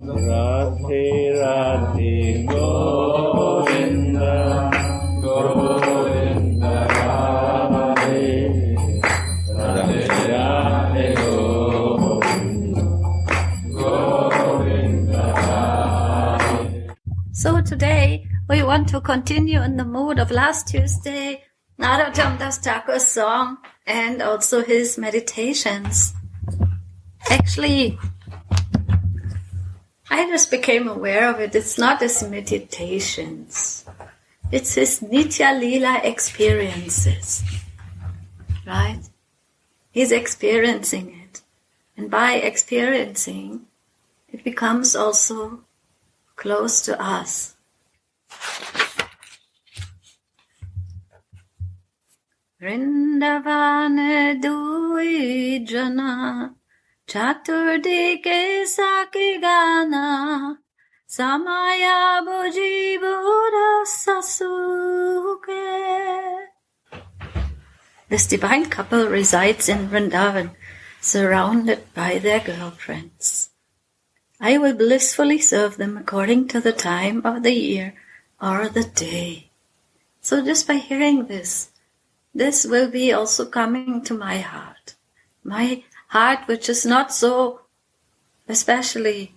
Radhe Radhe Govinda Govinda Radhe Radhe Radhe Govinda Radhe. So today we want to continue in the mood of last Tuesday, Narottam Das Thakur's song and also his meditations. Actually, I just became aware of it. It's not his meditations. It's his Nitya Leela experiences. Right? He's experiencing it. And by experiencing, it becomes also close to us. Vrindavana dui jana Chaturdike saki gana Samaya buji buddha sasuke. This divine couple resides in Vrindavan, surrounded by their girlfriends. I will blissfully serve them according to the time of the year or the day. So just by hearing this will be also coming to my heart. My heart, which is not so especially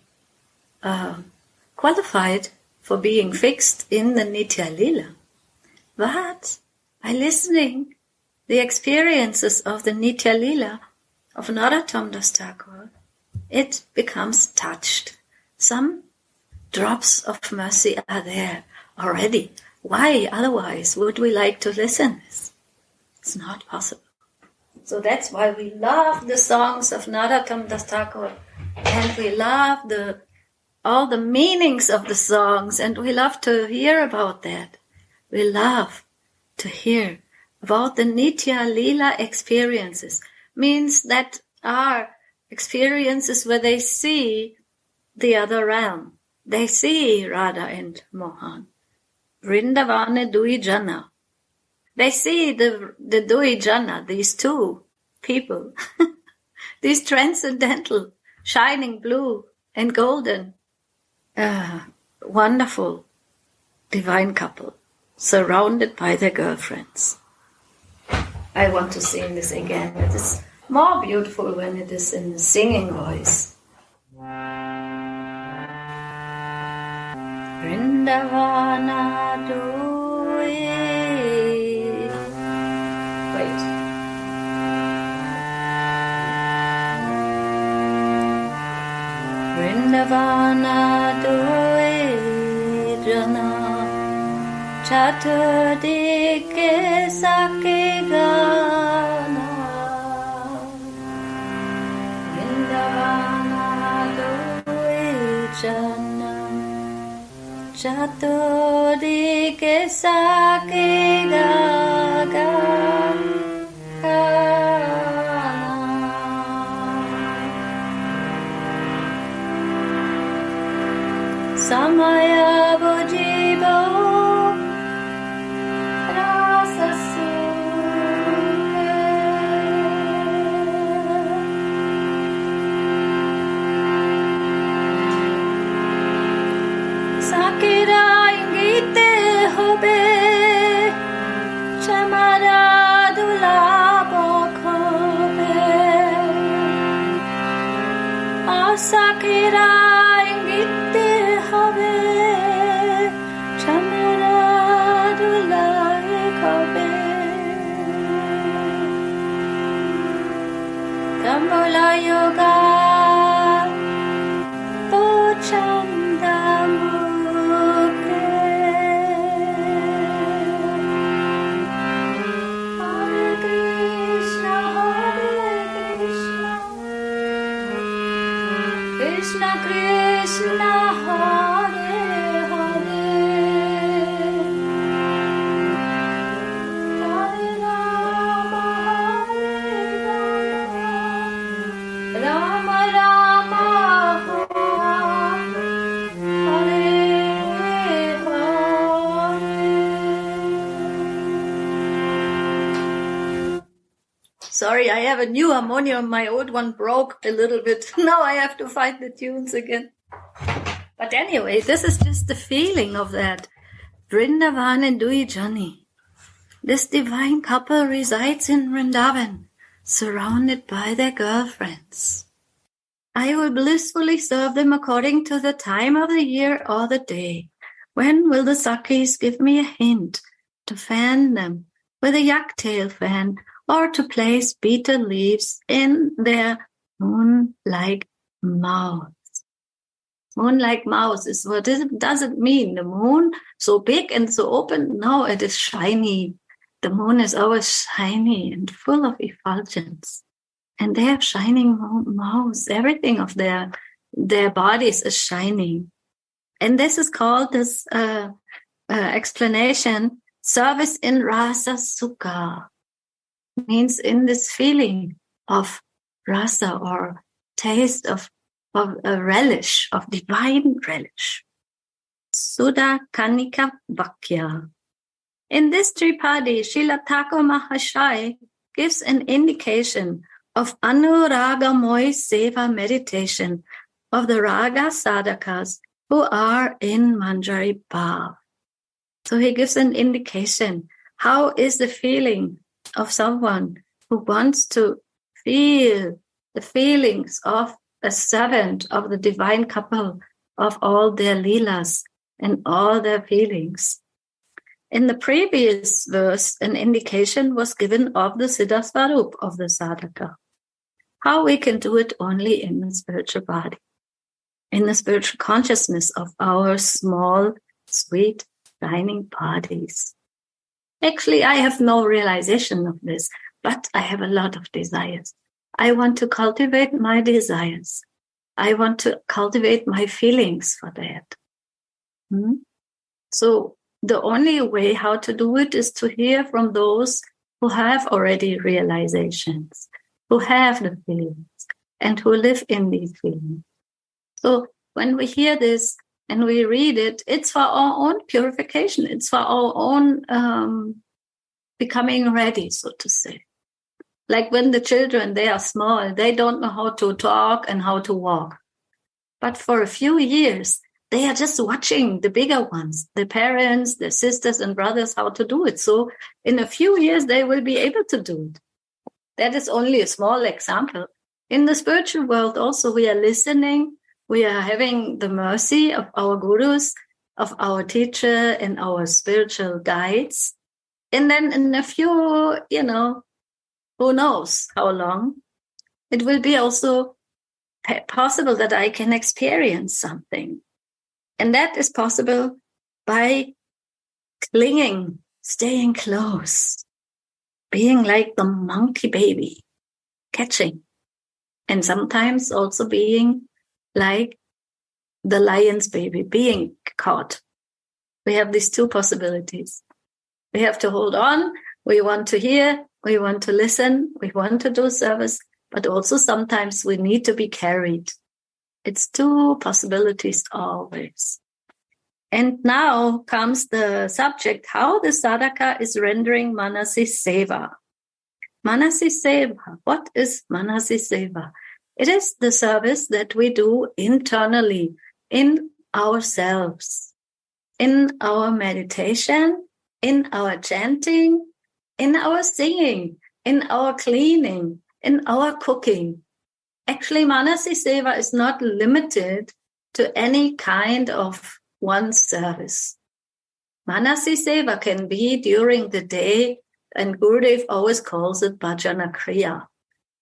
qualified for being fixed in the Nitya Leela. But by listening the experiences of the Nitya Leela of Narottam Das Thakur, it becomes touched. Some drops of mercy are there already. Why otherwise would we like to listen this? It's not possible. So that's why we love the songs of Narottam Das Thakur, and we love all the meanings of the songs, and we love to hear about that. We love to hear about the Nitya Leela experiences. Means that are experiences where they see the other realm. They see Radha and Mohan. Vrindavana Dui Jana. They see the Dui Jana, these two people, these transcendental, shining blue and golden, wonderful, divine couple, surrounded by their girlfriends. I want to sing this again. It is more beautiful when it is in the singing voice. Vrindavana Dui. Wait. Vrindavana Dui Jana Chaturdike saki gana Vrindavana Dui Jana Chaturdike saki gana Samaya bujibo rasasuke Sakira ingite hobe chamara dulabo khobe Asakira ingite hobe chamara dulabo khobe Kamala yoga pochandamuke Hare Krishna Krishna Krishna Hare Hare Hare Rama Rama Rama Hare Hare. Sorry, I have a new harmonium. My old one broke a little bit. Now I have to find the tunes again. But anyway, this is just the feeling of that Vrindavan and Dui. This divine couple resides in Vrindavan, surrounded by their girlfriends. I will blissfully serve them according to the time of the year or the day. When will the Sakis give me a hint to fan them with a yak-tail fan, or to place betel leaves in their moon-like mouths? Moon-like mouths is what does it mean? The moon so big and so open? No, it is shiny. The moon is always shiny and full of effulgence. And they have shining mouths. Everything of their bodies is shining. And this is called this explanation, service in rasa sukha. Means in this feeling of rasa, or taste of a relish, of divine relish. Sudha Kanika Vakya. In this Tripadi, Srila Thakur Mahashaya gives an indication of Anuragamoy Seva meditation of the Raga Sadhakas who are in Manjari Bhav. So he gives an indication. How is the feeling of someone who wants to feel the feelings of a servant of the divine couple, of all their leelas and all their feelings? In the previous verse, an indication was given of the Siddha Swarup of the sadhaka. How we can do it only in the spiritual body, in the spiritual consciousness of our small, sweet, shining bodies. Actually, I have no realization of this, but I have a lot of desires. I want to cultivate my desires. I want to cultivate my feelings for that. So the only way how to do it is to hear from those who have already realizations, who have the feelings, and who live in these feelings. So when we hear this and we read it, it's for our own purification. It's for our own becoming ready, so to say. Like when the children, they are small, they don't know how to talk and how to walk. But for a few years, they are just watching the bigger ones, the parents, the sisters and brothers, how to do it. So in a few years, they will be able to do it. That is only a small example. In the spiritual world also, we are listening. We are having the mercy of our gurus, of our teacher and our spiritual guides. And then in a few, who knows how long, it will be also possible that I can experience something. And that is possible by clinging, staying close, being like the monkey baby, catching. And sometimes also being like the lion's baby, being caught. We have these two possibilities. We have to hold on. We want to hear. We want to listen. We want to do service. But also sometimes we need to be carried. It's two possibilities always. And now comes the subject, how the sadhaka is rendering manasi seva. Manasi seva. What is manasi seva? It is the service that we do internally in ourselves, in our meditation, in our chanting, in our singing, in our cleaning, in our cooking. Actually, manasi seva is not limited to any kind of one service. Manasi seva can be during the day, and Gurudev always calls it bhajana kriya.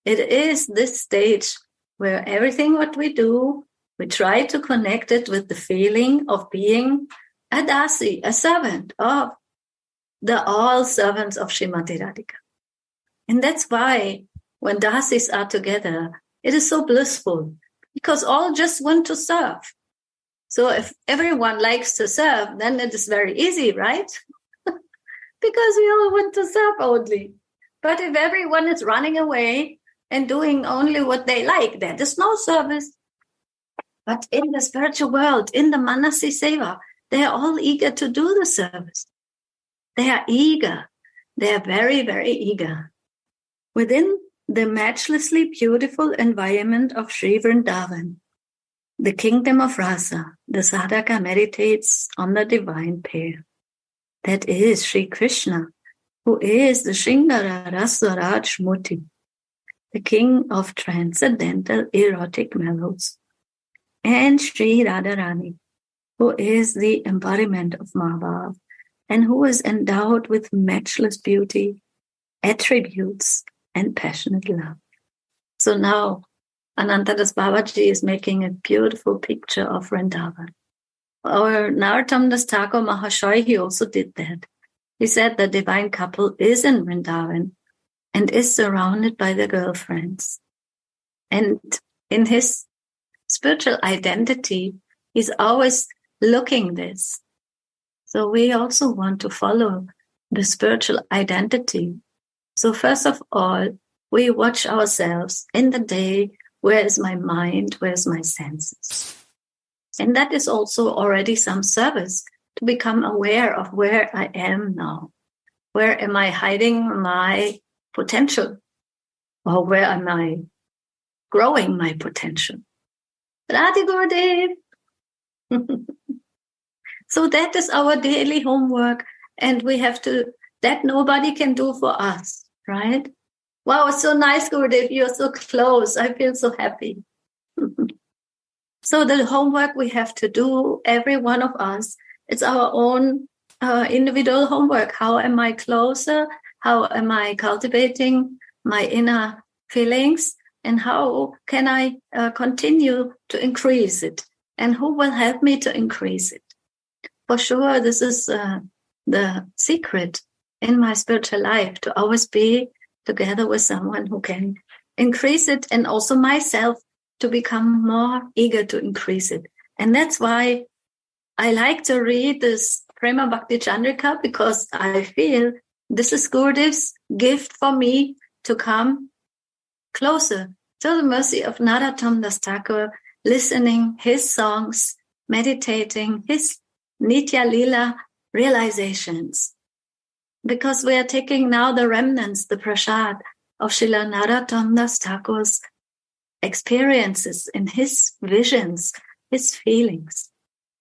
It is this stage where everything what we do, we try to connect it with the feeling of being a dasi, a servant of the all servants of Srimati Radhika. And that's why when dasis are together, it is so blissful, because all just want to serve. So if everyone likes to serve, then it is very easy, right? Because we all want to serve only. But if everyone is running away and doing only what they like, that is no service. But in the spiritual world, in the manasi seva, they are all eager to do the service. They are eager. They are very, very eager. Within the matchlessly beautiful environment of Sri Vrindavan, the kingdom of rasa, the sadhaka meditates on the divine pair. That is Sri Krishna, who is the Shringara Rasa Rajmurti, the king of transcendental erotic mellows, and Sri Radharani, who is the embodiment of Mahabhav, and who is endowed with matchless beauty, attributes, and passionate love. So now, Anantadas Babaji is making a beautiful picture of Vrindavan. Our Narottam Das Thakur Mahashoy, he also did that. He said the divine couple is in Vrindavan and is surrounded by their girlfriends. And in his spiritual identity, he's always looking this. So we also want to follow the spiritual identity. So first of all, we watch ourselves in the day. Where is my mind? Where's my senses? And that is also already some service to become aware of where I am now. Where am I hiding my potential? Or where am I growing my potential? Radhe Gurudev. So that is our daily homework, and we have to, that nobody can do for us, right? Wow, it's so nice, Gurudev, you're so close. I feel so happy. So the homework we have to do, every one of us, it's our own individual homework. How am I closer? How am I cultivating my inner feelings? And how can I continue to increase it? And who will help me to increase it? For sure, this is the secret in my spiritual life, to always be together with someone who can increase it, and also myself to become more eager to increase it. And that's why I like to read this Prema Bhakti Candrika, because I feel this is Gurudev's gift for me to come closer to the mercy of Narottam Das Thakur, listening his songs, meditating his Nitya Lila realizations. Because we are taking now the remnants, the prasad of Srila Narottam Das Thakur's experiences in his visions, his feelings.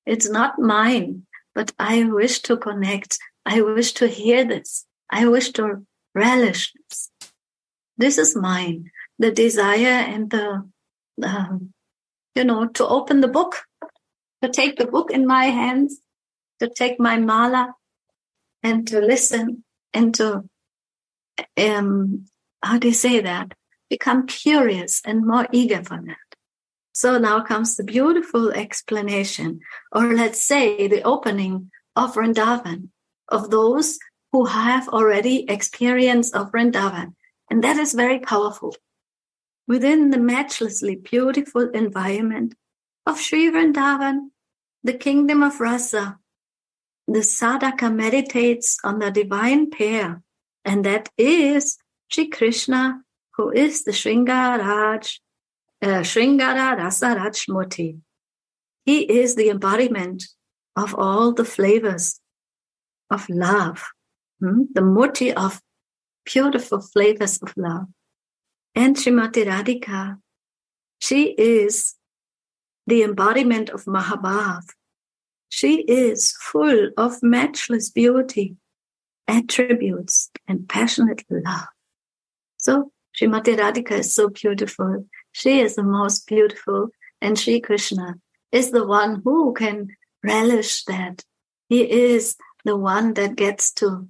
It's not mine, but I wish to connect. I wish to hear this. I wish to relish this. This is mine, the desire and the, to open the book, to take the book in my hands, to take my mala and to listen and to, become curious and more eager for that. So now comes the beautiful explanation, or let's say the opening of Vrindavan, of those who have already experience of Vrindavan. And that is very powerful. Within the matchlessly beautiful environment of Sri Vrindavan, the kingdom of rasa, the sadhaka meditates on the divine pair, and that is Sri Krishna, who is the Shringara Rasa Rajmurti. He is the embodiment of all the flavors of love, the murti of beautiful flavors of love. And Srimati Radhika, she is the embodiment of Mahabhav. She is full of matchless beauty, attributes, and passionate love. So Srimati Radhika is so beautiful. She is the most beautiful, and Sri Krishna is the one who can relish that. He is the one that gets to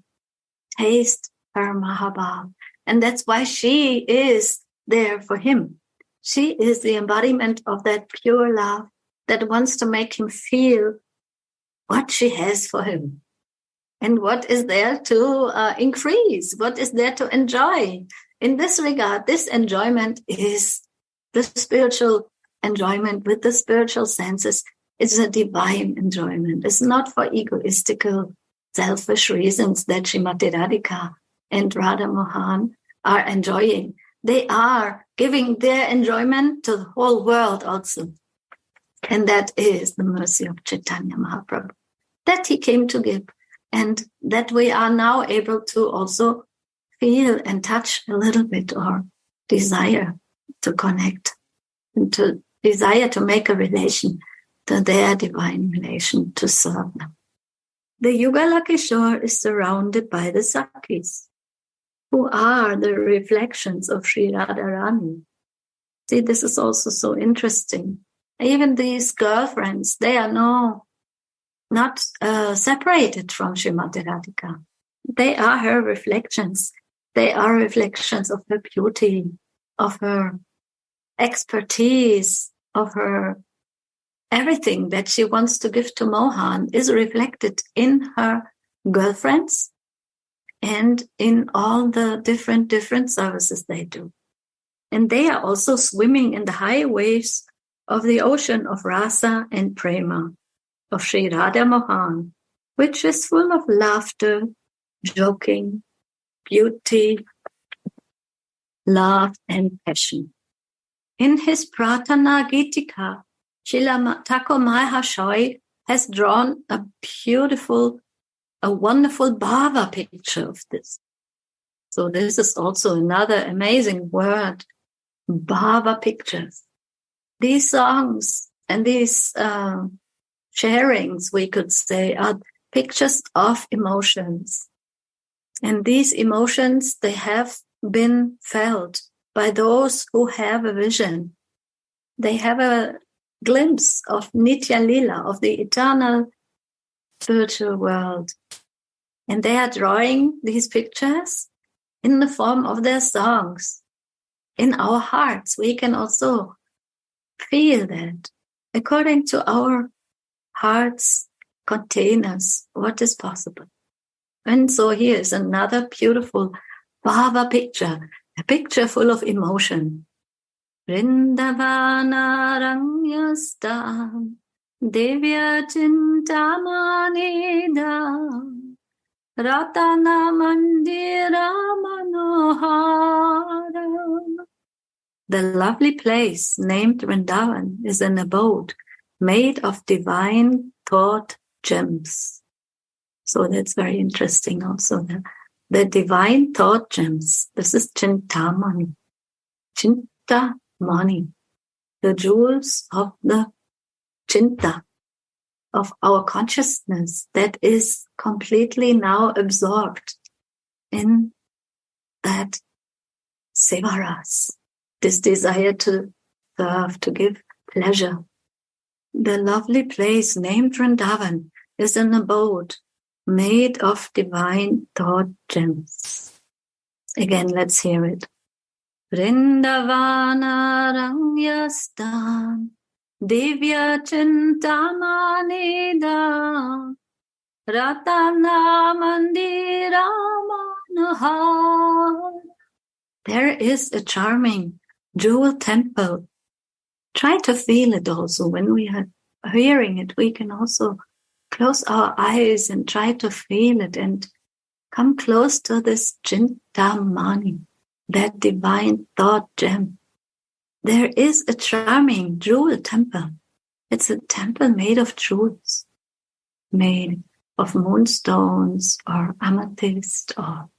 taste her Mahabhav. And that's why she is there for him. She is the embodiment of that pure love that wants to make him feel what she has for him. And what is there to increase? What is there to enjoy? In this regard, this enjoyment is the spiritual enjoyment with the spiritual senses. It's a divine enjoyment. It's not for egoistical, selfish reasons that Srimati Radhika and Radha Mohan are enjoying. They are giving their enjoyment to the whole world also. And that is the mercy of Chaitanya Mahaprabhu, that he came to give. And that we are now able to also feel and touch a little bit, or desire to connect and to desire to make a relation to their divine relation to serve them. The Yugala Kishore is surrounded by the Sakhis, who are the reflections of Sri Radharani. See, this is also so interesting. Even these girlfriends, they are not separated from Srimati Radhika. They are her reflections. They are reflections of her beauty, of her expertise, of her everything that she wants to give to Mohan is reflected in her girlfriends and in all the different services they do. And they are also swimming in the high waves of the ocean of Rasa and Prema, of Sri Radha Mohan, which is full of laughter, joking, beauty, love, and passion. In his Pratana Gitika, Srila Thakur Mahashoy has drawn a wonderful bhava picture of this. So this is also another amazing word, bhava pictures. These songs and these sharings, we could say, are pictures of emotions. And these emotions, they have been felt by those who have a vision. They have a glimpse of Nitya Lila, of the eternal spiritual world. And they are drawing these pictures in the form of their songs. In our hearts, we can also feel that according to our heart's containers, what is possible. And so here is another beautiful bhava picture, a picture full of emotion. Vrindavana Rangyastam Devya Chintamanidam Ratana Mandira Manoharam. The lovely place named Vrindavan is an abode made of divine thought gems. So that's very interesting also. The divine thought gems. This is Chintamani. Chintamani. The jewels of the Chinta, of our consciousness that is completely now absorbed in that sevaras, this desire to serve, to give pleasure. The lovely place named Vrindavan is an abode made of divine thought gems. Again, let's hear it. Vrindavana Rangyastan Divya Chintamanidam Ratana Mandira Manohar. There is a charming jewel temple. Try to feel it also. When we are hearing it, we can also close our eyes and try to feel it and come close to this Chintamani, that divine thought gem. There is a charming jewel temple. It's a temple made of jewels, made of moonstones or amethyst or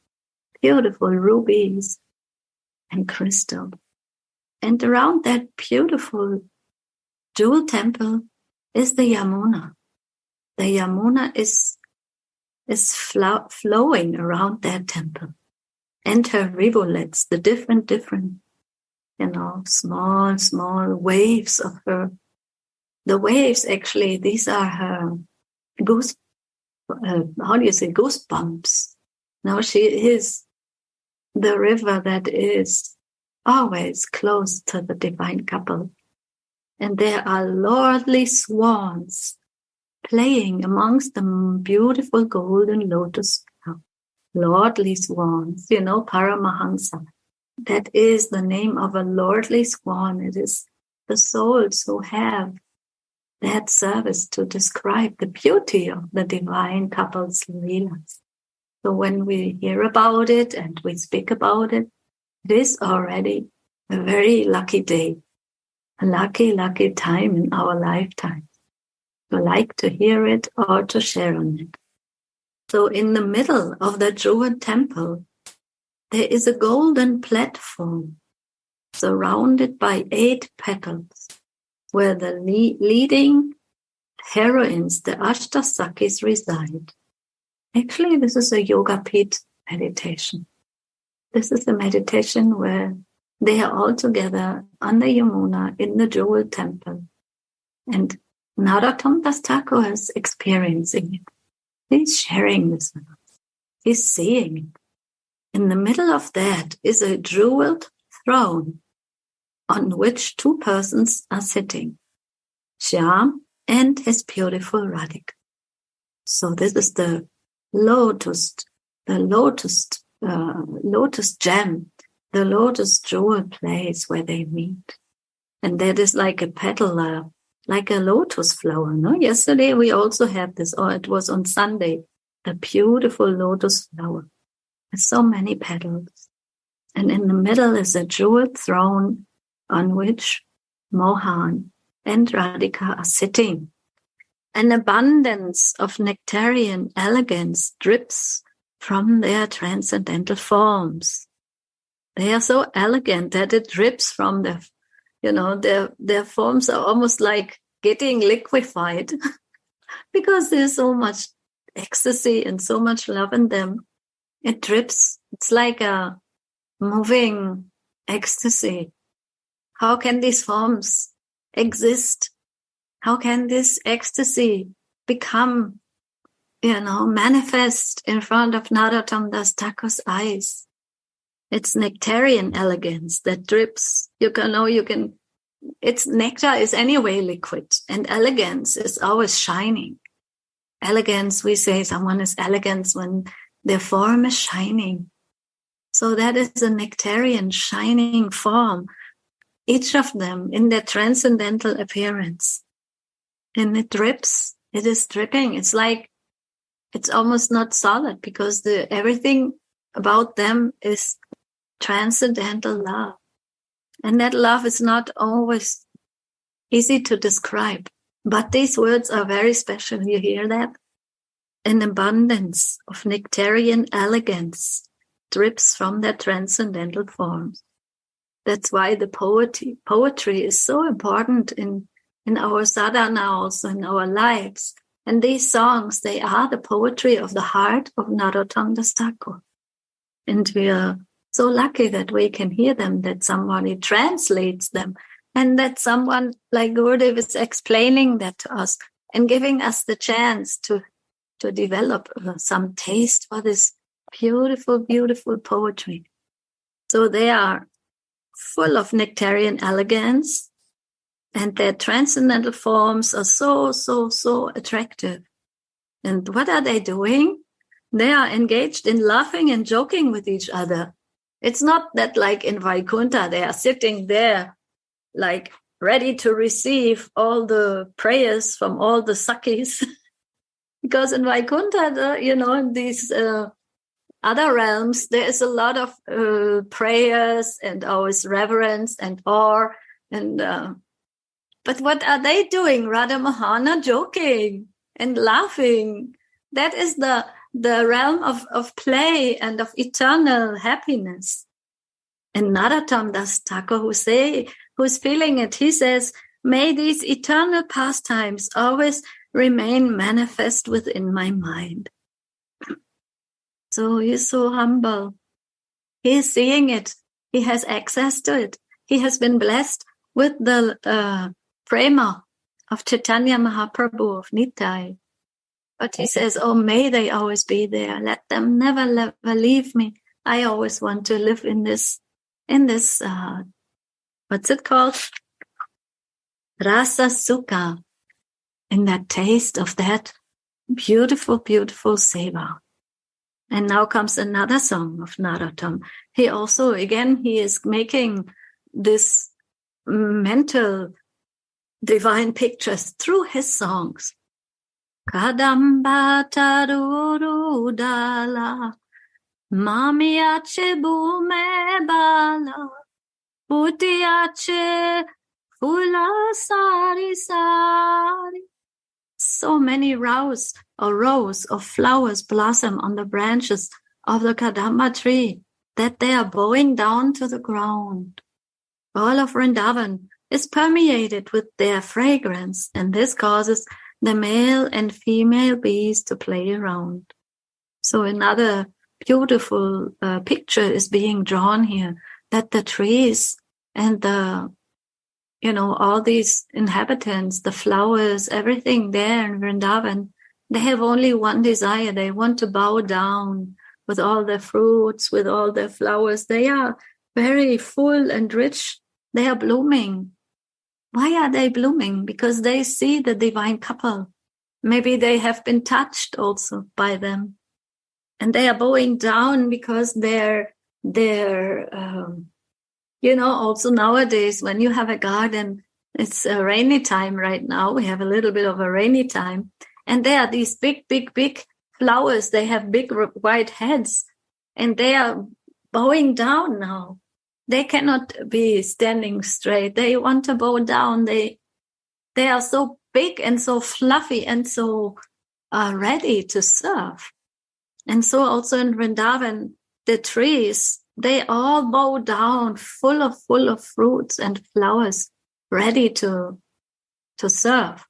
beautiful rubies and crystal. And around that beautiful jewel temple is the Yamuna. The Yamuna is flowing around that temple. And her rivulets, the different, small waves of her. The waves, actually, these are her goosebumps. Now she is the river that is always close to the divine couple. And there are lordly swans playing amongst the beautiful golden lotus. Lordly swans, Paramahansa. That is the name of a lordly swan. It is the souls who have that service to describe the beauty of the divine couple's leelas. So when we hear about it and we speak about it, it is already a very lucky day, a lucky time in our lifetime. To like to hear it or to share on it. So in the middle of the jewel temple, there is a golden platform surrounded by 8 petals. where the leading heroines, the Ashtasakis, reside. Actually, this is a Yoga Pit meditation. This is a meditation where they are all together on the Yamuna in the Jewel Temple. And Narottam Das Thakur is experiencing it. He's sharing this with us. He's seeing it. In the middle of that is a jeweled throne on which two persons are sitting, Shyam and his beautiful Radhika. So this is the lotus gem, the lotus jewel place where they meet. And that is like a petal, like a lotus flower. No? Yesterday we also had this, or it was on Sunday, a beautiful lotus flower with so many petals. And in the middle is a jeweled throne on which Mohan and Radhika are sitting. An abundance of nectarian elegance drips from their transcendental forms. They are so elegant that it drips from their forms are almost like getting liquefied because there's so much ecstasy and so much love in them. It drips. It's like a moving ecstasy. How can these forms exist? How can this ecstasy become, manifest in front of Narottam Das Thakur's eyes? It's nectarian elegance that drips. Its nectar is anyway liquid, and elegance is always shining. Elegance, we say someone is elegant when their form is shining. So that is a nectarian shining form, each of them in their transcendental appearance. And it drips, it is dripping. It's like, it's almost not solid because everything about them is transcendental love. And that love is not always easy to describe. But these words are very special. You hear that? An abundance of nectarian elegance drips from their transcendental forms. That's why the poetry is so important in our sadhana, also in our lives. And these songs, they are the poetry of the heart of Narottam Das Thakur. And we are so lucky that we can hear them, that somebody translates them, and that someone like Gurudev is explaining that to us and giving us the chance to develop some taste for this beautiful, beautiful poetry. So they are full of nectarian elegance, and their transcendental forms are so, so, so attractive. And what are they doing? They are engaged in laughing and joking with each other. It's not that like in Vaikuntha, they are sitting there like ready to receive all the prayers from all the Sakis. Because in Vaikuntha, in these other realms, there is a lot of prayers and always reverence and awe. And but what are they doing? Radha Mohana joking and laughing. That is the realm of play and of eternal happiness. And Narottam Das Thakur, who's feeling it, he says, may these eternal pastimes always remain manifest within my mind. So he's so humble. He is seeing it. He has access to it. He has been blessed with the Prema of Chaitanya Mahaprabhu of Nitai. But he says, oh, may they always be there. Let them never leave me. I always want to live in this, what's it called? Rasa Sukha. In that taste of that beautiful, beautiful seva. And now comes another song of Narottam. He also, again, he is making this mental divine pictures through his songs. Kadamba taruru dala, mamiache bume bala, putiache fula sari sari. So many rows of flowers blossom on the branches of the Kadamba tree that they are bowing down to the ground. All of Vrindavan is permeated with their fragrance, and this causes the male and female bees to play around. So another beautiful picture is being drawn here, that the trees and the, all these inhabitants, the flowers, everything there in Vrindavan, they have only one desire. They want to bow down with all their fruits, with all their flowers. They are very full and rich. They are blooming. Why are they blooming? Because they see the divine couple. Maybe they have been touched also by them. And they are bowing down because they're also nowadays when you have a garden, it's a rainy time right now. We have a little bit of a rainy time. And there are these big, big, big flowers. They have big white heads. And they are bowing down now. They cannot be standing straight. They want to bow down. They are so big and so fluffy and so ready to serve. And so also in Vrindavan, the trees, they all bow down full of fruits and flowers, ready to serve.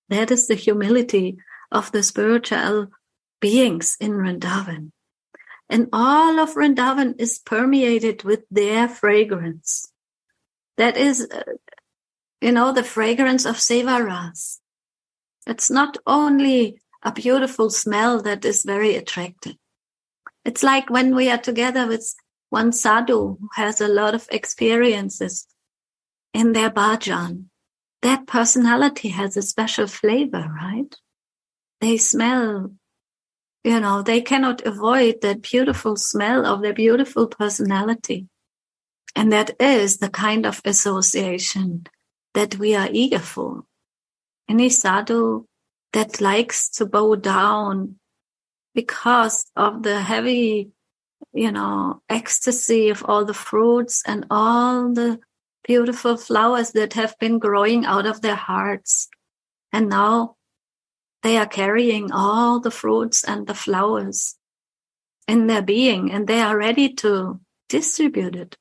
That is the humility of the spiritual beings in Vrindavan. And all of Vrindavan is permeated with their fragrance. That is, the fragrance of Sevaras. It's not only a beautiful smell that is very attractive. It's like when we are together with one sadhu who has a lot of experiences in their bhajan. That personality has a special flavor, right? They smell, they cannot avoid that beautiful smell of their beautiful personality. And that is the kind of association that we are eager for. Any sadhu that likes to bow down because of the heavy, ecstasy of all the fruits and all the beautiful flowers that have been growing out of their hearts. And now they are carrying all the fruits and the flowers in their being, and they are ready to distribute it.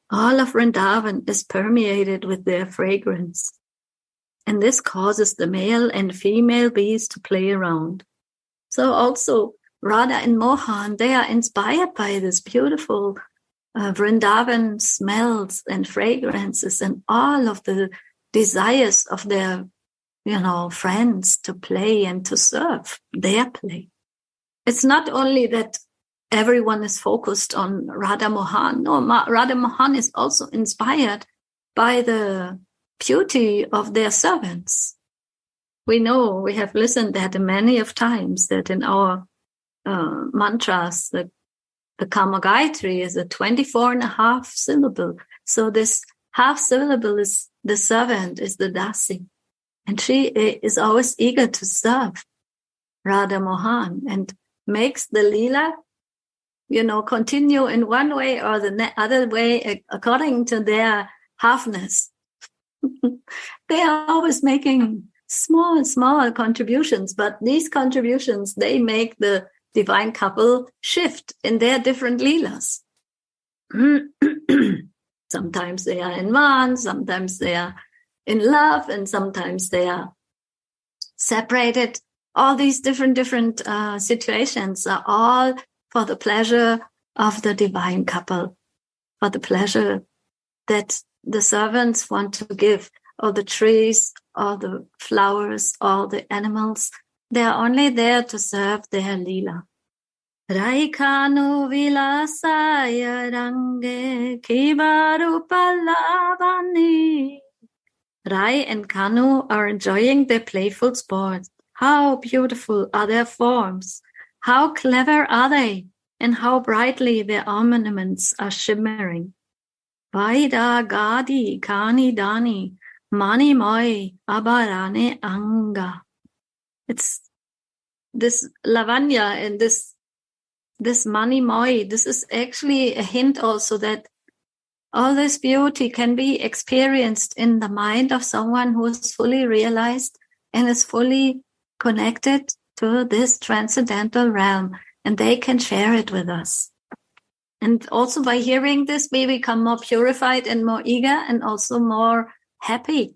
All of Vrindavan is permeated with their fragrance. And this causes the male and female bees to play around. So also Radha and Mohan, they are inspired by this beautiful Vrindavan smells and fragrances and all of the desires of their, friends to play and to serve their play. It's not only that everyone is focused on Radha Mohan. No, Radha Mohan is also inspired by the beauty of their servants. We know, we have listened that many of times, that in our mantras, the Kama Gayatri is a 24.5 syllable. So this half syllable is the servant, is the Dasi. And she is always eager to serve Radha Mohan and makes the Leela, continue in one way or the other way according to their halfness. They are always making small contributions, but these contributions, they make the divine couple shift in their different Leelas. Sometimes they are in one, sometimes they are in love, and sometimes they are separated. All these different situations are all for the pleasure of the divine couple, for the pleasure that the servants want to give, or the trees, or the flowers, or the animals. They are only there to serve their Leela. Raikanu vilasaya range kibaru palavani. Rai and Kanu are enjoying their playful sports. How beautiful are their forms! How clever are they! And how brightly their ornaments are shimmering. Vaida gadi kani dani mani moi abarane anga. It's this lavanya and this mani moi. This is actually a hint also that all this beauty can be experienced in the mind of someone who is fully realized and is fully connected to this transcendental realm, and they can share it with us. And also by hearing this, we become more purified and more eager and also more happy.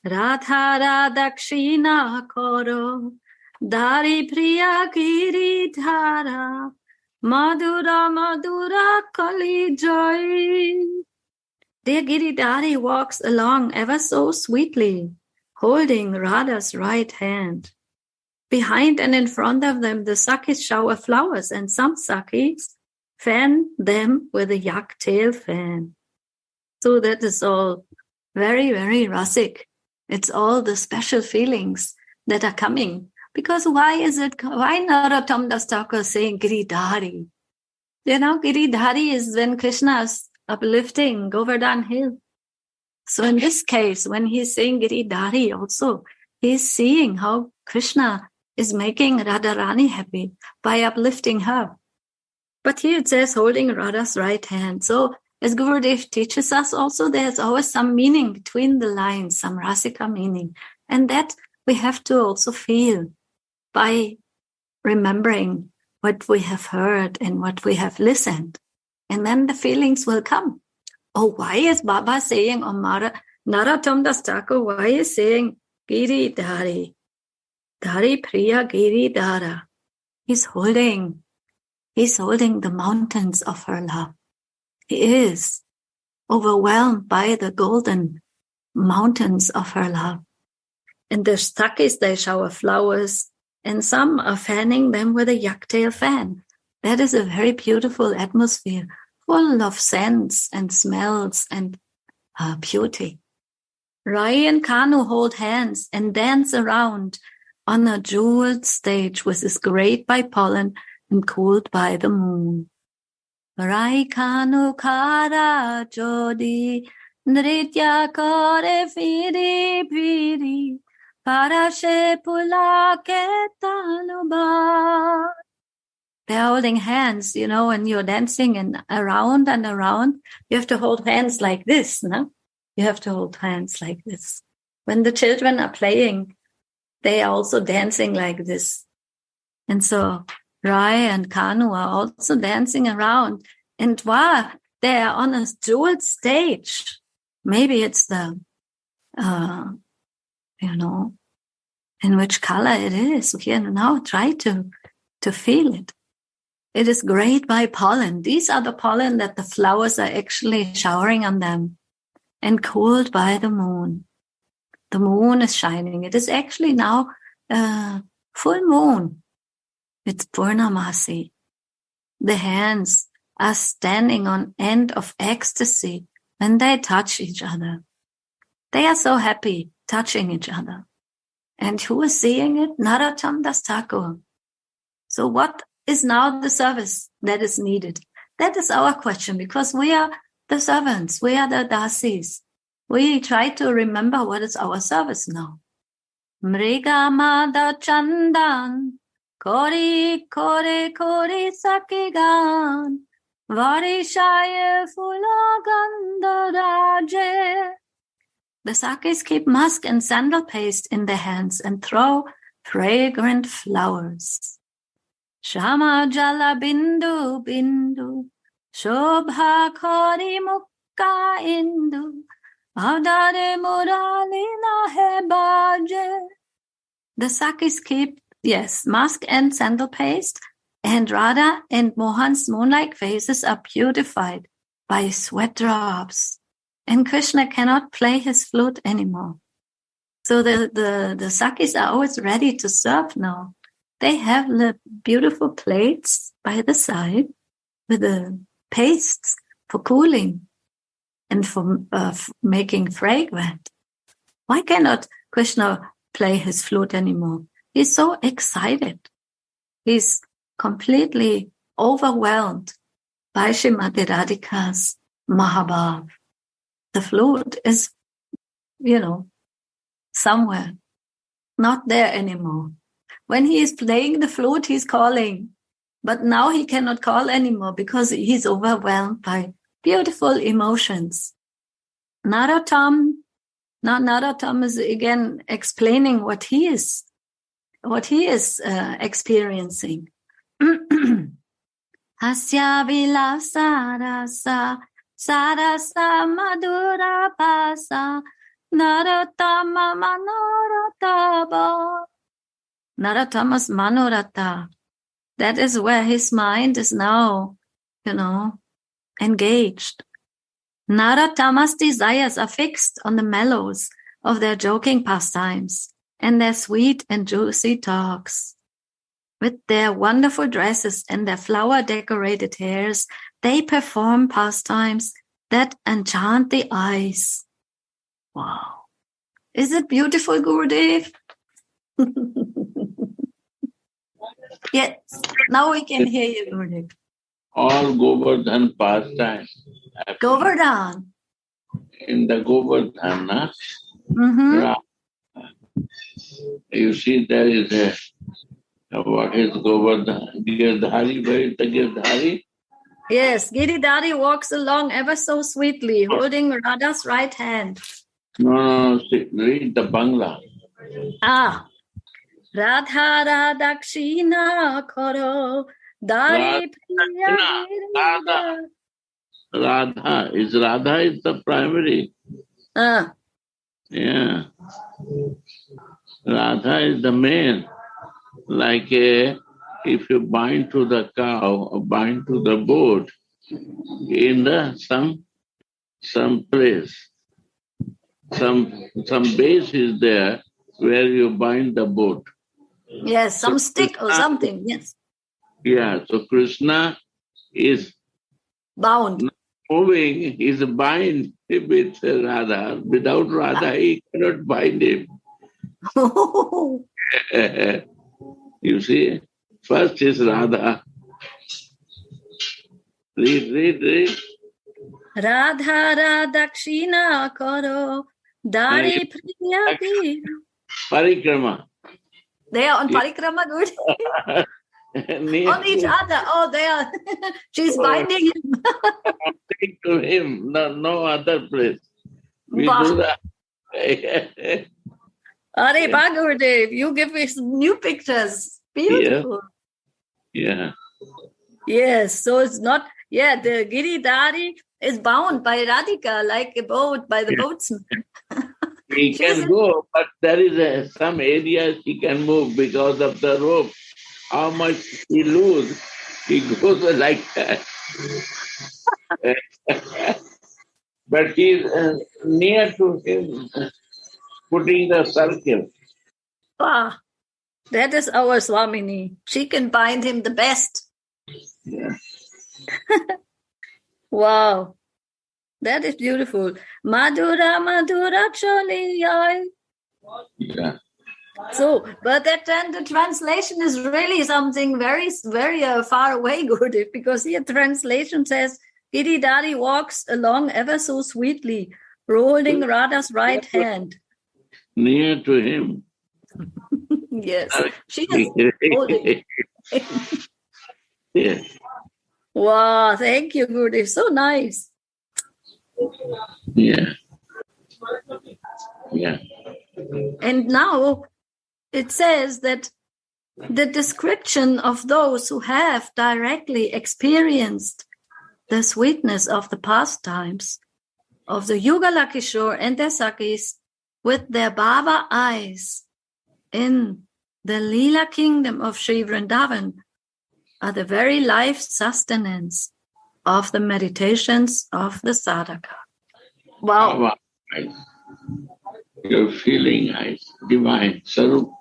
Radha Radakshina Koro, Dari Priya Giridhara, Madhura Madhura Kali Joy. Dear Giridhari walks along ever so sweetly, holding Radha's right hand. Behind and in front of them, the Sakis shower flowers, and some Sakis fan them with a yak tail fan. So that is all very, very rasic. It's all the special feelings that are coming. Because why Narottam Das Thakur saying Giridhari? Giridhari is when Krishna is uplifting Govardhan Hill. So in this case, when he's saying Giridhari also, he's seeing how Krishna is making Radharani happy by uplifting her. But here it says holding Radha's right hand. So as Gurudev teaches us also, there's always some meaning between the lines, some rasika meaning. And that we have to also feel by remembering what we have heard and what we have listened. And then the feelings will come. Oh, why is Baba saying, Narottam Das Thakur, why is saying Giri Dhari? Dhari Priya Giri Dhara. He's holding the mountains of her love. He is overwhelmed by the golden mountains of her love. And the Sakis, they shower flowers, and some are fanning them with a yak-tail fan. That is a very beautiful atmosphere, full of scents and smells and beauty. Rai and Kanu hold hands and dance around on a jeweled stage which is grayed by pollen and cooled by the moon. Rai Kanu Kara Jodi Nritya Kore Firi Piri Parashe Pulake Tanuba. They're holding hands, when you're dancing and around, you have to hold hands like this, no? You have to hold hands like this. When the children are playing, they are also dancing like this. And so Rai and Kanu are also dancing around. And wow, they are on a jeweled stage. Maybe it's the, in which color it is. We can now try to feel it. It is grayed by pollen. These are the pollen that the flowers are actually showering on them, and cooled by the moon. The moon is shining. It is actually now full moon. It's Purnamasi. The hands are standing on end of ecstasy when they touch each other. They are so happy touching each other. And who is seeing it? Narottam Das Thakur. So what is now the service that is needed? That is our question, because we are the servants. We are the dasis. We try to remember what is our service now. Mrigamada Chandan, Kori Kori Kori Sakigan, Varishaye Fulagandaraje. The Sakis keep musk and sandal paste in their hands and throw fragrant flowers. Shama Jala Bindu Bindu, Shobha Kori Mukka Indu, Adare Muralina Hebaje. The Sakis keep, musk and sandal paste, and Radha and Mohan's moon-like faces are beautified by sweat drops. And Krishna cannot play his flute anymore. So the Sakis are always ready to serve now. They have the beautiful plates by the side with the pastes for cooling and for making fragrant. Why cannot Krishna play his flute anymore? He's so excited. He's completely overwhelmed by Srimati Radhika's Mahabhav. The flute is, somewhere, not there anymore. When he is playing the flute, he's calling. But now he cannot call anymore because he's overwhelmed by beautiful emotions. Narottam is again explaining what he is experiencing. Hasya vilasa rasa sarasa madura pasa Narottama Manoratha. Narottama's Manoratha. That is where his mind is now, engaged. Narottama's desires are fixed on the mellows of their joking pastimes and their sweet and juicy talks. With their wonderful dresses and their flower-decorated hairs, they perform pastimes that enchant the eyes. Wow. Is it beautiful, Gurudev? Yes. Now we can hear you, Gurudev. All Govardhan pastimes. Govardhan. In the Govardhan, you see there is what is Govardhan? Girdhari, where is the Girdhari? Yes, Giridhari walks along ever so sweetly, holding Radha's right hand. No, read the Bangla. Radha Radakshina Koro Dari Radha is the primary. Yeah. Radha is the main. Like if you bind to the cow or bind to the boat in some place, some base is there where you bind the boat. Yes, some stick or something. Yes. Yeah. So Krishna is bound. Moving, he's bind with Radha. Without Radha, he cannot bind him. You see, first is Radha. Read. Radha Radakshina Koro Dari Priyati. Parikrama. They are on Parikrama, good. On each other. Oh, they are. She's binding him. To him, no other place. We do that. Are Gurudev, you give me some new pictures. Beautiful. Yeah. Yes, so it's not, the Giridhari is bound by Radhika like a boat by the boatsman. He can go, but there is some areas he can move because of the rope. How much he lose, he goes like that. But he's near to him, putting the circle. That is our Swamini. She can bind him the best. Yeah. Wow. That is beautiful. Madhura Choliyai. Yeah. So, but then the translation is really something very, very far away, Gurudev, because here translation says, Giridhari walks along ever so sweetly, holding Radha's right hand. Near to him. Yes, she is holding. Yeah. Wow, thank you, Gurudev. So nice. Yeah. Yeah. And now it says that the description of those who have directly experienced the sweetness of the pastimes of the Yugala Kishore and their Sakis with their Baba eyes in the Leela kingdom of Sri Vrindavan are the very life sustenance of the meditations of the sadhaka. Wow. Your feeling is divine. Sarup.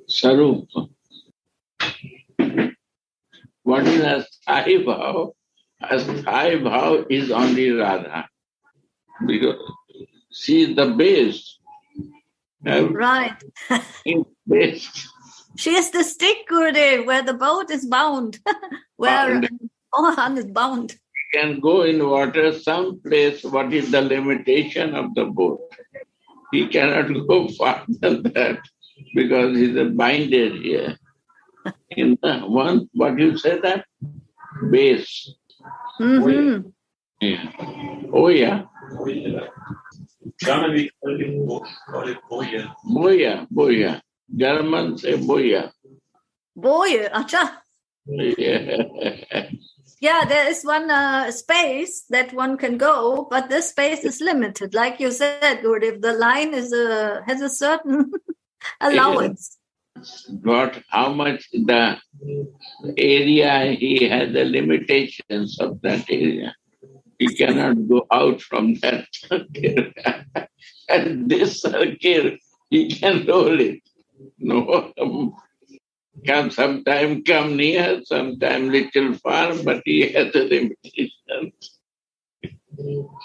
Sarup. What is a Sthai Bhav? A Sthai Bhav is only Radha. Because she is the base. Right. Base. She is the stick, Gurudev, where the boat is bound. Where Mohan is bound. You can go in water some place. What is the limitation of the boat? He cannot go farther than that because he's binded here. In the one, what you say that? Base. Mm-hmm. Yeah. Oh, yeah. Boya. German say boya. Boya, acha. Yeah. Yeah, there is one space that one can go, but this space is limited. Like you said, Gurudev, the line is has a certain allowance. But how much the area, he has the limitations of that area. He cannot go out from that circle. And this circle, he can roll it. No, can sometime come near, sometime little far, but he has a limitation.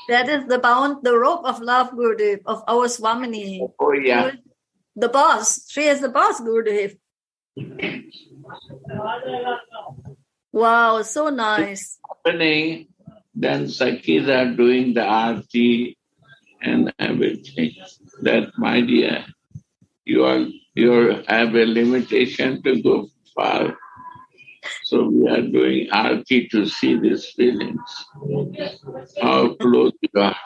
That is the rope of love, Gurudev, of our Swamini. Oh, yeah. The boss. She is the boss, Gurudev. Wow, so nice. Happening, then Sakhis are doing the aarti and everything. That, my dear, you have a limitation to go far. So we are doing aarti to see these feelings. How close you are.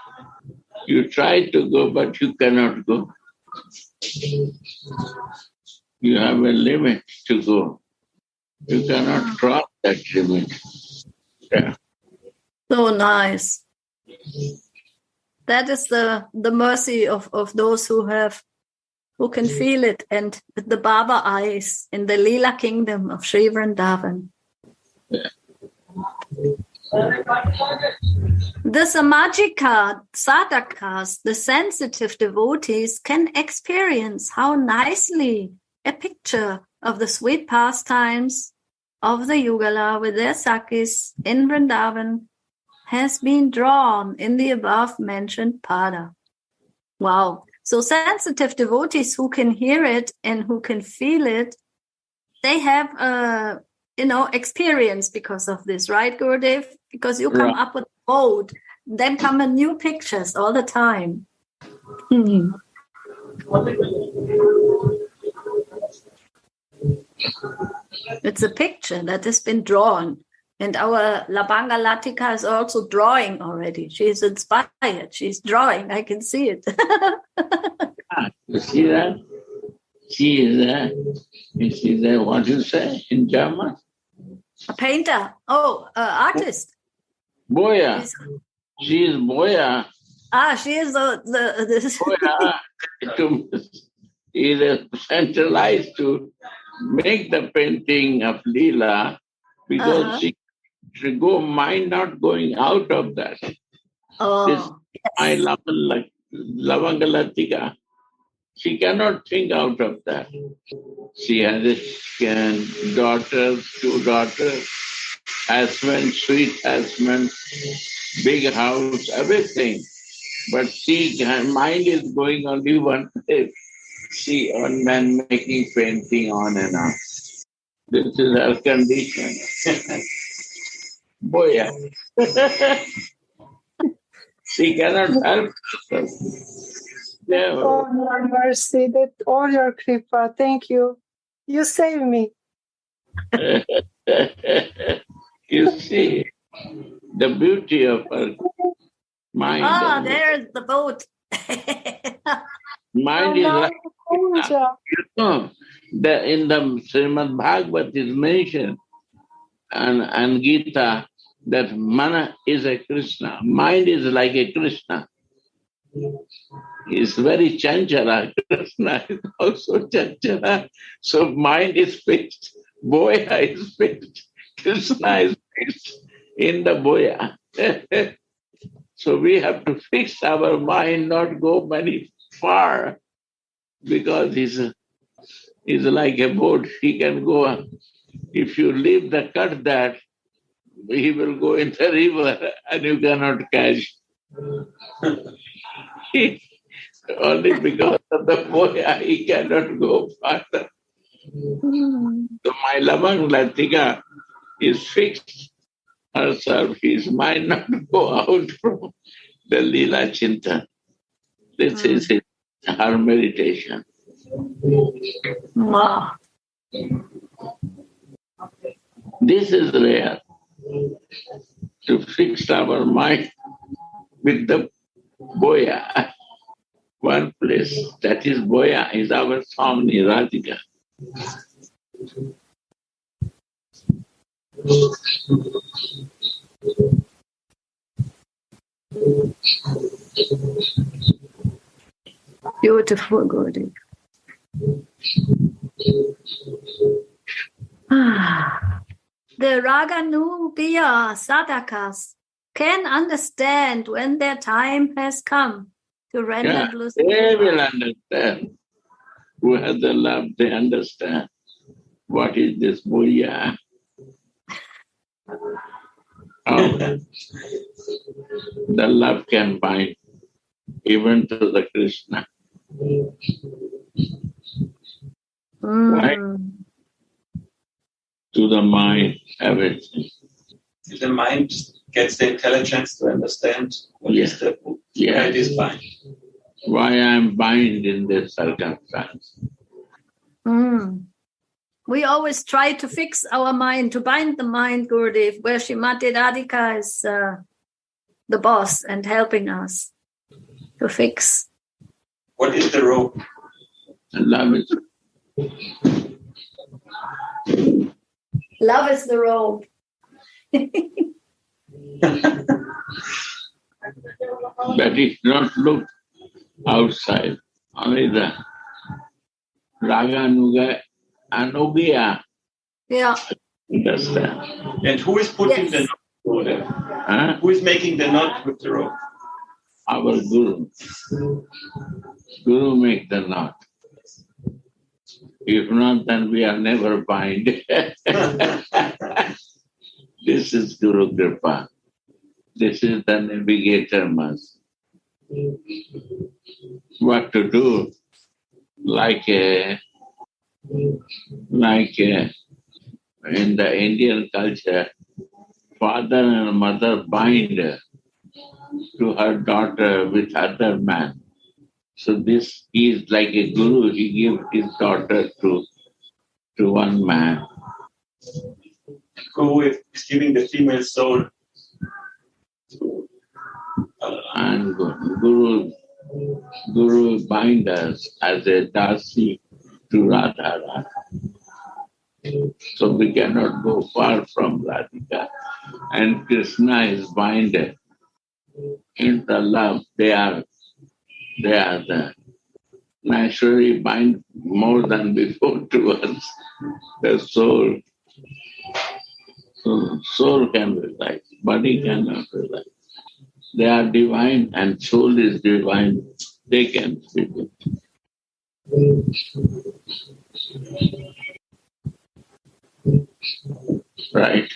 You try to go, but you cannot go. You have a limit to go. You cannot cross that limit. Yeah. So nice. That is the mercy of those who can feel it, and with the Baba eyes in the Leela kingdom of Sri Vrindavan. Yeah. The Samajika sadhakas, the sensitive devotees, can experience how nicely a picture of the sweet pastimes of the Yugala with their Sakis in Vrindavan has been drawn in the above-mentioned pada. Wow. So sensitive devotees who can hear it and who can feel it, they have experience because of this, right, Gurudev? Because you come up with a boat, then come in new pictures all the time. It's a picture that has been drawn. And our Labanga Latika is also drawing already. She is inspired. She's drawing. I can see it. You see that? She is there. You see that? What you say in German? A painter. Oh, artist. Boya. She is Boya. She is the Boya is centralized to make the painting of Leela because she go mind not going out of that. Oh, I love Lavangalatika. She cannot think out of that. She has two daughters, husband, sweet husband, big house, everything. But her mind is going only one place. She on man making painting on and on. This is her condition. Boy, she cannot help herself. Yeah. Oh, your mercy, that all your kripa. Thank you. You saved me. You see the beauty of her mind. There's the boat. Mind is like, in the Srimad Bhagavat is mentioned and Gita that mana is a Krishna. Mind is like a Krishna. Is very chanchala. Krishna is also chanchala. So mind is fixed. Boya is fixed. Krishna is fixed in the boya. So we have to fix our mind, not go very far, because he's like a boat. He can go. If you leave the cut that, he will go in the river and you cannot catch. Only because of the boya, he cannot go farther. So my Lavang Latika is fixed herself. His mind not go out from the Leela Chinta. This is her meditation. Wow. This is rare, to fix our mind with the boya. One place, that is boya, is our Swamini Radhika. Beautiful, Gurdev. The Raganubiya sadhakas can understand when their time has come to render bliss. They will understand. Who has the love, they understand. What is this Buddha? The love can bind even to the Krishna. Right? To the mind, everything. The mind gets the intelligence to understand what is the why it is bind. Why I am bind in this circumstance. We always try to fix our mind, to bind the mind, Gurudev, where Srimati Radhika is the boss and helping us to fix. What is the rope? Love is. Love is the rope. But it not look outside, only the Raga Anubiya. Yeah. Understand. And who is putting the knot there? Who is making the knot with the rope? Our Guru. Guru make the knot. If not, then we are never bind. This is Guru Kripa. This is the navigator must. What to do? Like in the Indian culture, father and mother bind to her daughter with other man. So this is like a guru. He gives his daughter to one man. Guru is giving the female soul. And Guru bind us as a dasi to Radha. So we cannot go far from Radhika. And Krishna is binded in the love. They are the naturally bind more than before towards the soul. So soul can realize, body cannot realize. They are divine and soul is divine. They can feel it. Right?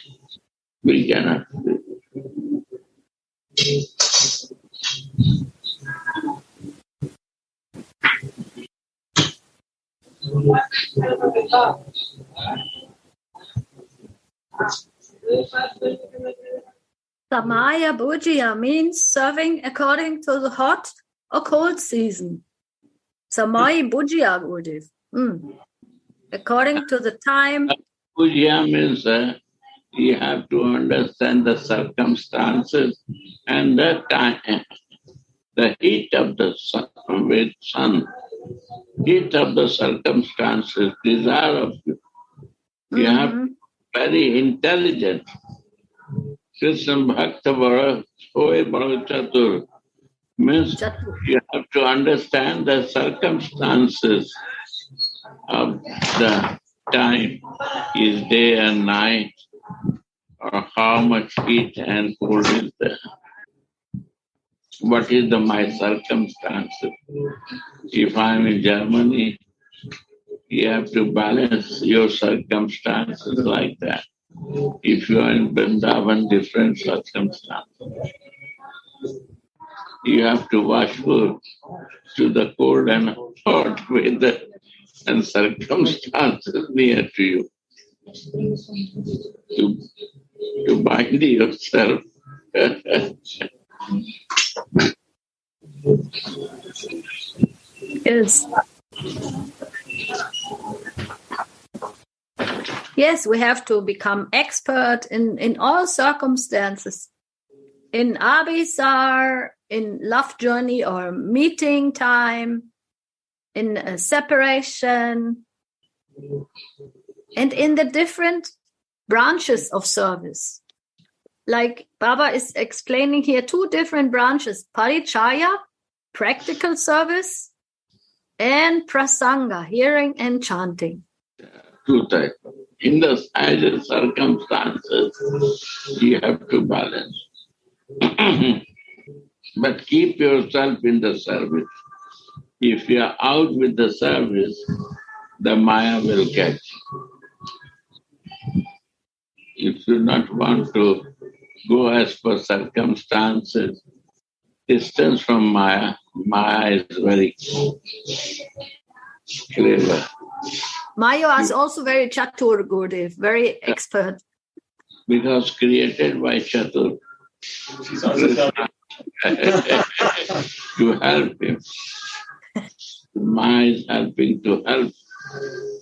We cannot feel it. Samaya Bhujya means serving according to the hot or cold season. Samaya Bhujya, Gurudev. According to the time. Bhujya means you have to understand the circumstances and the time, the heat of the sun, heat of the circumstances, desire of you. You have to be very intelligent. Krishna Bhakta Bhara Soe Bhara Chatur means you have to understand the circumstances of the time. Is day and night, or how much heat and cold is there? What is my circumstances? If I'm in Germany, you have to balance your circumstances like that. If you are in Vrindavan, different circumstances. You have to wash food to the cold and hot weather and circumstances near to you. To bind yourself. Yes. Yes, we have to become expert in all circumstances. In Abhisar, in love journey or meeting time, in a separation, and in the different branches of service. like Baba is explaining here, two different branches: Parichaya, practical service, and Prasanga, hearing and chanting. Two types. In the either circumstances, you have to balance. But keep yourself in the service. If you are out with the service, the Maya will catch. If you not want to go as per circumstances, distance from Maya, Maya is very clever. Maya is also very chatur, Gurudev, very expert. Because created by Chatur. She's also to help him. Maya is helping to help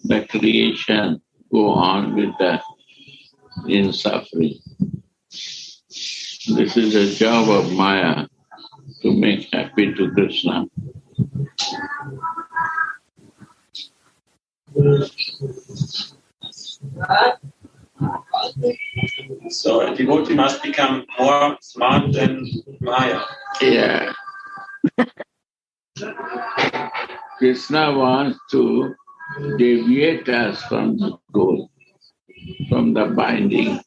the creation go on with the in suffering. This is the job of Maya, to make happy to Krishna. So a devotee must become more smart than Maya. Yeah. Krishna wants to deviate us from the goal, from the binding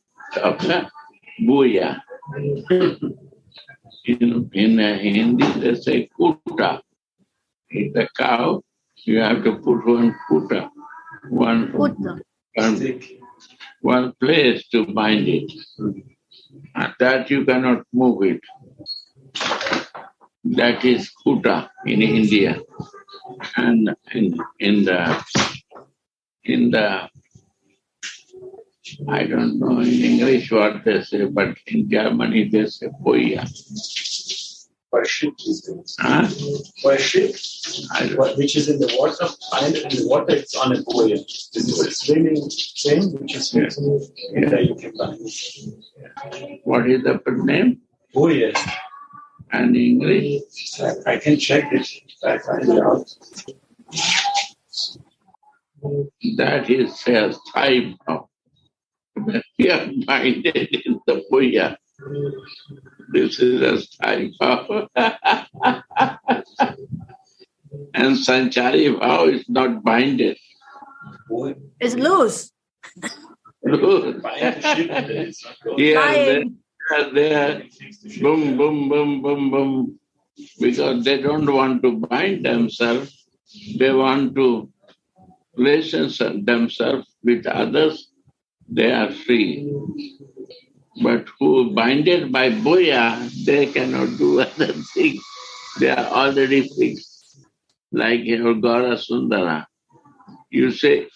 of the Bhuya. In Hindi, they say kuta. In the cow, you have to put one kuta, one place to bind it. And that you cannot move it. That is kuta in India. And in the I don't know in English what they say, but in Germany they say boya. Worship. Huh? Worship, which is in the water, and in the water it's on a buoy. This is a swimming thing, which is in there you can bind. What is the name? Buoy. And English? I can check it if I find it out. That is a type of we are minded in the Puya. This is a type of and Sanchari Bhav is not binded. It's loose. Loose. Here, there, boom, boom, boom, boom, boom. Because they don't want to bind themselves, they want to relation themselves with others, they are free. But who binded by Boya, they cannot do other things. They are already fixed. Like Gaura Sundara. You say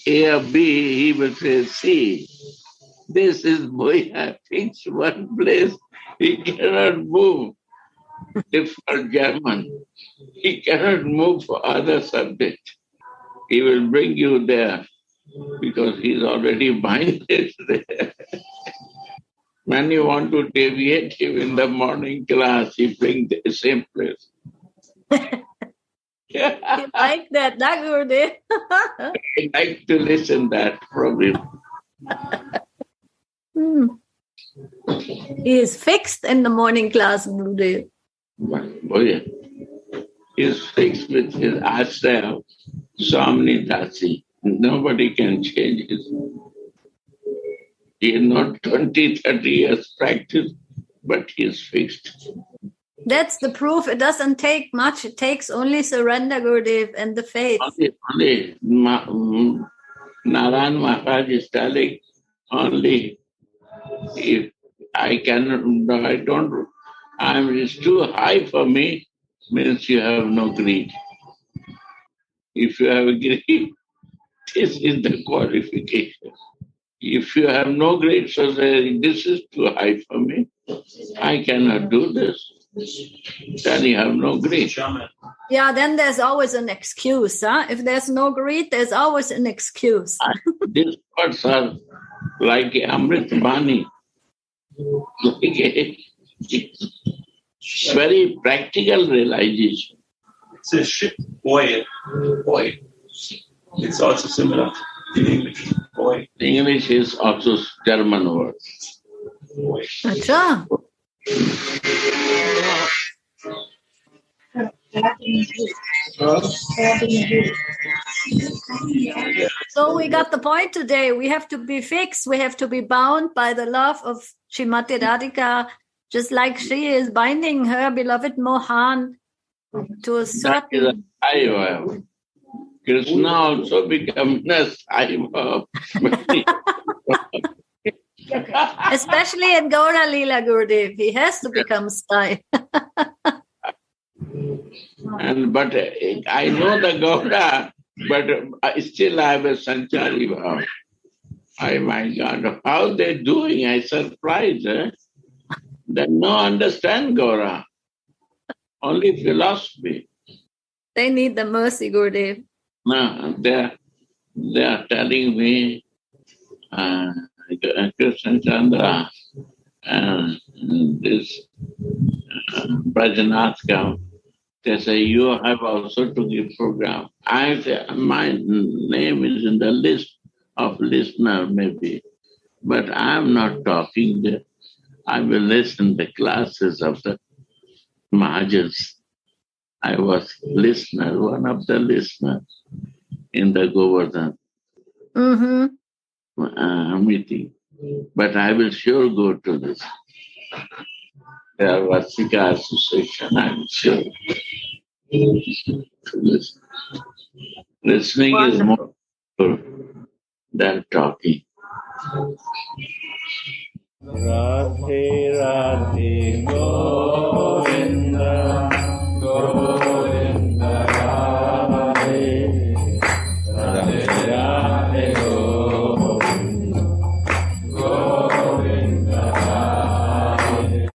A or B, he will say C. This is Boya, fixed one place. He cannot move. If for German, he cannot move for other subject. He will bring you there because he is already binded there. When you want to deviate him in the morning class, he brings the same place. You like that, Gurudev? I like to listen that from him. He is fixed in the morning class, Gurudev. Oh yeah. He is fixed with his ashram, Swamini Dasi. Nobody can change it. He is not 20, 30 years practice, but he is fixed. That's the proof. It doesn't take much. It takes only surrender, Gurudev, and the faith. Only Narayan Maharaj is telling, only if it's too high for me, means you have no greed. If you have greed, this is the qualification. If you have no greed, so this is too high for me, I cannot do this, then you have no greed. Yeah, then there's always an excuse. Huh? If there's no greed, there's always an excuse. These words are like Amrit Bani. Very practical realization. It's a ship, boy. It's also similar in English. Boy. English is also German word. Acha. So we got the point today. We have to be fixed. We have to be bound by the love of Srimati Radhika, just like she is binding her beloved Mohan to a certain... Krishna also becomes a Saiva. Especially in Gaura Leela, Gurudev. He has to become Sai. But I know the Gaura, but I still have a Sanchari Bhav. My God, how they doing? I surprised. They no understand Gaura. Only philosophy. They need the mercy, Gurudev. No, they are telling me, Krishna Chandra and this Brajanath, they say, you have also to give program. I say, my name is in the list of listener maybe, but I am not talking there. I will listen the classes of the Mahajans. I was listener, one of the listeners in the Govardhan meeting. But I will sure go to this. There was Vasika Association, I'm sure. To listen. Listening is more than talking. Radhe Radhe Govinda